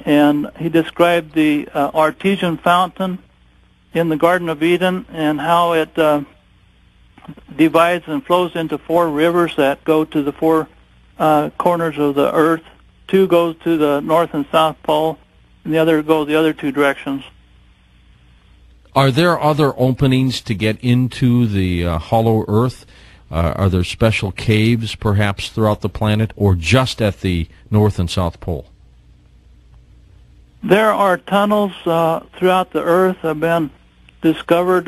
and he described the artesian fountain in the Garden of Eden and how it divides and flows into 4 rivers that go to the 4 corners of the earth. 2 goes to the North and South Pole, and the other goes the other 2 directions. Are there other openings to get into the hollow earth? Are there special caves, perhaps, throughout the planet, or just at the North and South Pole? There are tunnels throughout the earth have been discovered,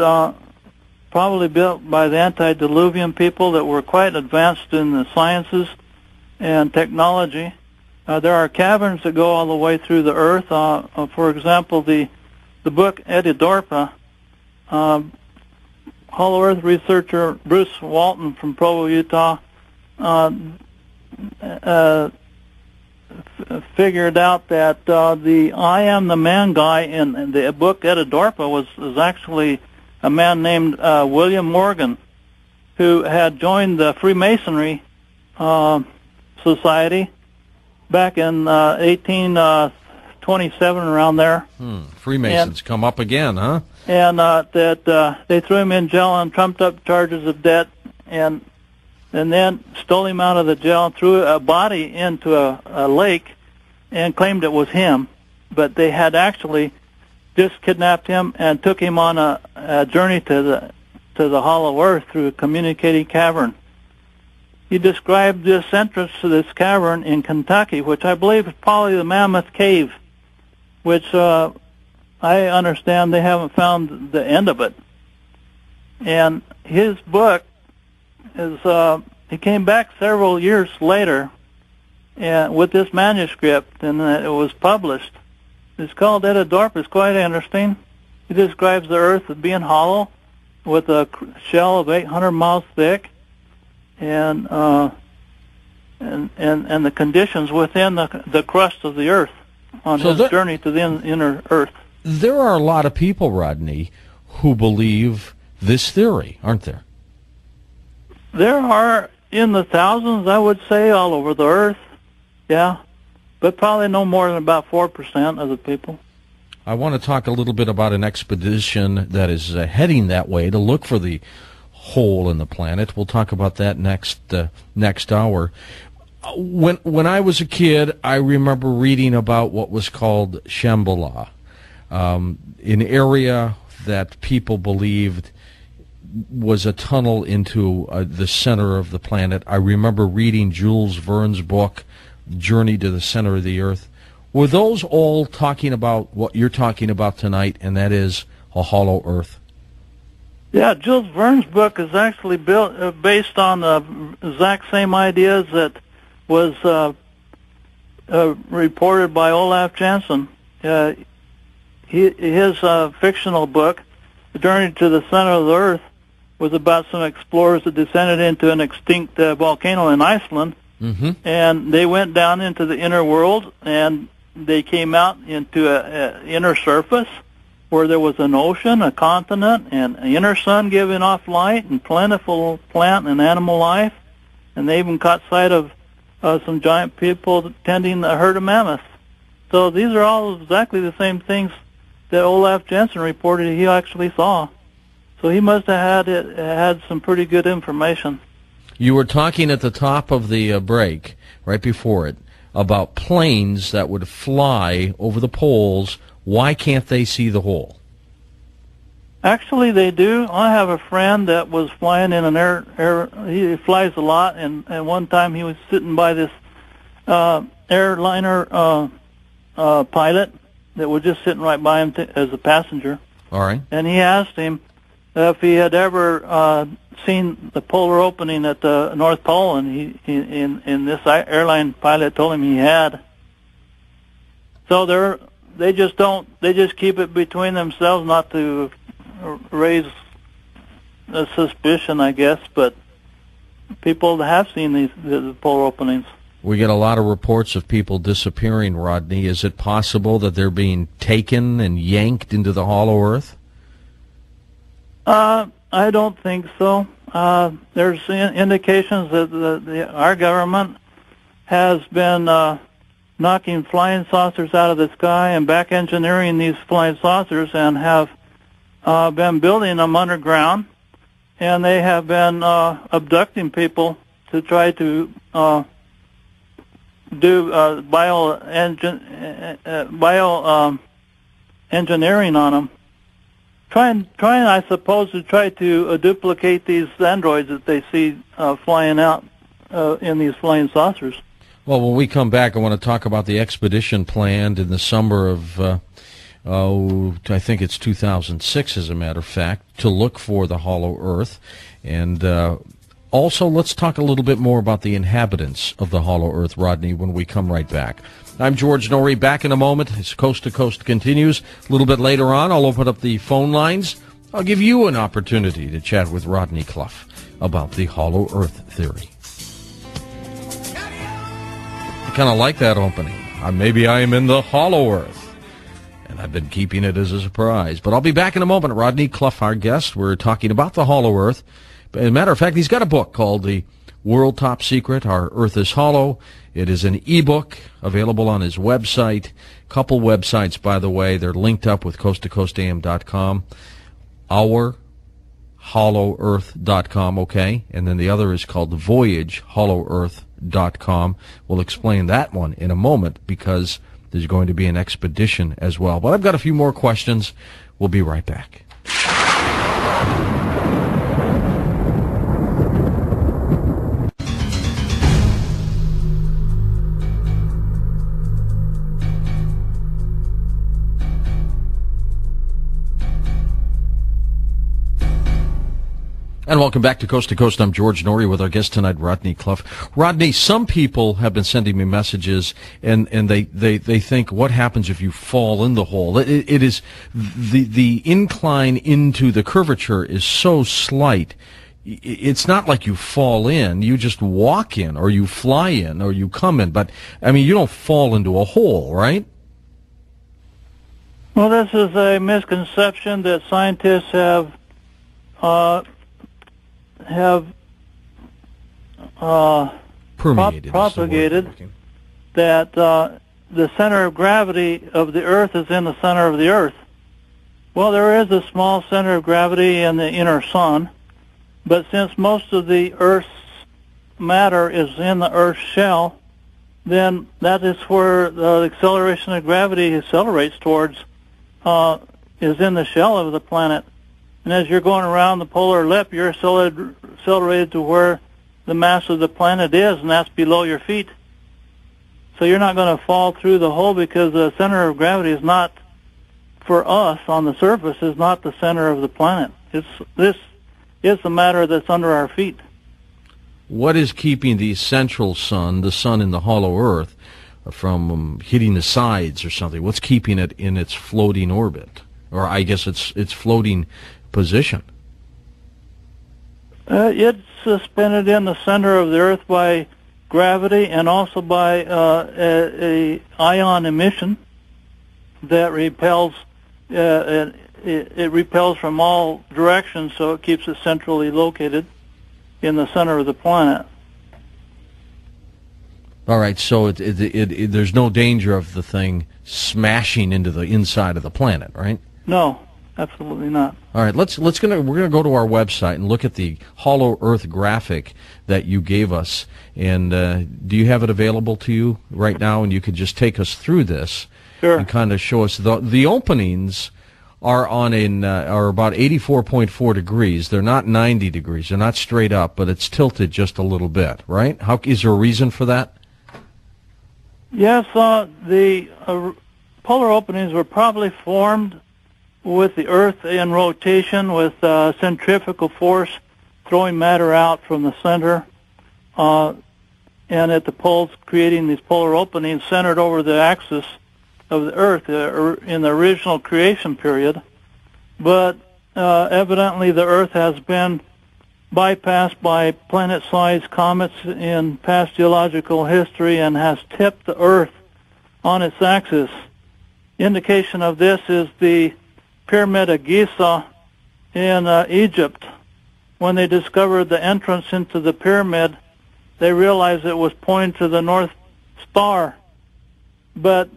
probably built by the antediluvian people that were quite advanced in the sciences and technology. There are caverns that go all the way through the earth. For example, the book Edidorpa, Hollow Earth researcher Bruce Walton from Provo, Utah, figured out that the I Am the Man guy in the book Edidorpa was actually a man named William Morgan, who had joined the Freemasonry Society back in 1827, around there. Freemasons come up again, huh? And that they threw him in jail on trumped-up charges of debt, and then stole him out of the jail, threw a body into a lake, and claimed it was him. But they had actually just kidnapped him and took him on a journey to the hollow earth through a communicating cavern. He described this entrance to this cavern in Kentucky, which I believe is probably the Mammoth Cave, which I understand they haven't found the end of it. And his book is, he came back several years later with this manuscript, and it was published. It's called Edidorp. It's quite interesting. He describes the earth as being hollow with a shell of 800 miles thick, and the conditions within the crust of the earth on his journey to the inner earth. There are a lot of people, Rodney, who believe this theory, aren't there? There are in the thousands, I would say, all over the earth, yeah, but probably no more than about 4% of the people. I want to talk a little bit about an expedition that is heading that way to look for the hole in the planet. We'll talk about that next hour. When I was a kid, I remember reading about what was called Shambhala, an area that people believed was a tunnel into the center of the planet. I remember reading Jules Verne's book, Journey to the Center of the Earth. Were those all talking about what you're talking about tonight, and that is a hollow earth? Yeah, Jules Verne's book is actually based on the exact same ideas that was reported by Olaf Janssen. His fictional book, Journey to the Center of the Earth, was about some explorers that descended into an extinct volcano in Iceland, and they went down into the inner world, and they came out into an inner surface where there was an ocean, a continent, and an inner sun giving off light and plentiful plant and animal life, and they even caught sight of some giant people tending a herd of mammoths. So these are all exactly the same things that Olaf Janssen reported he actually saw. So he must have had some pretty good information. You were talking at the top of the break, right before it, about planes that would fly over the poles. Why can't they see the hole? Actually, they do. I have a friend that was flying in an he flies a lot, and one time he was sitting by this airliner pilot that was just sitting right by him as a passenger. All right. And he asked him if he had ever seen the polar opening at the North Pole, and this airline pilot told him he had. So they just keep it between themselves, not to raise a suspicion, I guess, but people have seen the polar openings. We get a lot of reports of people disappearing, Rodney. Is it possible that they're being taken and yanked into the hollow earth? I don't think so. There's indications that our government has been knocking flying saucers out of the sky and back engineering these flying saucers, and have been building them underground, and they have been abducting people to try to do engineering on them, trying, I suppose, to try to duplicate these androids that they see flying out in these flying saucers. Well, when we come back, I want to talk about the expedition planned in the summer of, I think it's 2006, as a matter of fact, to look for the hollow Earth. And also, let's talk a little bit more about the inhabitants of the hollow Earth, Rodney, when we come right back. I'm George Norrie, back in a moment. As Coast to Coast continues. A little bit later on, I'll open up the phone lines. I'll give you an opportunity to chat with Rodney Cluff about the hollow Earth theory. Kind of like that opening. Maybe I am in the hollow Earth, and I've been keeping it as a surprise. But I'll be back in a moment. Rodney Cluff, our guest. We're talking about the hollow Earth. As a matter of fact, he's got a book called The World Top Secret, Our Earth is Hollow. It is an ebook available on his website. Couple websites, by the way. They're linked up with coasttocoastam.com. OurHollowEarth.com, okay? And then the other is called VoyageHollowEarth.com. We'll explain that one in a moment because there's going to be an expedition as well. But I've got a few more questions. We'll be right back. And welcome back to Coast. I'm George Norrie with our guest tonight, Rodney Cluff. Rodney, some people have been sending me messages, and they think, what happens if you fall in the hole? It is the incline into the curvature is so slight. It's not like you fall in. You just walk in, or you fly in, or you come in. But, I mean, you don't fall into a hole, right? Well, this is a misconception that scientists have propagated, that the center of gravity of the Earth is in the center of the Earth. Well, there is a small center of gravity in the inner sun, but since most of the Earth's matter is in the Earth's shell, then that is where the acceleration of gravity accelerates towards, is in the shell of the planet. And as you're going around the polar lip, you're accelerated to where the mass of the planet is, and that's below your feet. So you're not going to fall through the hole because the center of gravity is not, for us on the surface, is not the center of the planet. This is the matter that's under our feet. What is keeping the central sun, the sun in the hollow Earth, from hitting the sides or something? What's keeping it in its floating orbit? Or I guess its floating position? It's suspended in the center of the Earth by gravity and also by a ion emission that repels. It repels from all directions, so it keeps it centrally located in the center of the planet. All right, so there's no danger of the thing smashing into the inside of the planet, right? No. Absolutely not. All right, we're gonna go to our website and look at the hollow Earth graphic that you gave us. And do you have it available to you right now? And you could just take us through this. Sure. And kind of show us the openings are are about 84.4 degrees. They're not 90 degrees. They're not straight up, but it's tilted just a little bit, right? Is there a reason for that? Yes, the polar openings were probably formed with the Earth in rotation, with centrifugal force throwing matter out from the center, and at the poles creating these polar openings centered over the axis of the Earth in the original creation period. But evidently the Earth has been bypassed by planet-sized comets in past geological history and has tipped the Earth on its axis. Indication of this is the Pyramid of Giza in Egypt. When they discovered the entrance into the pyramid, they realized it was pointing to the North Star. but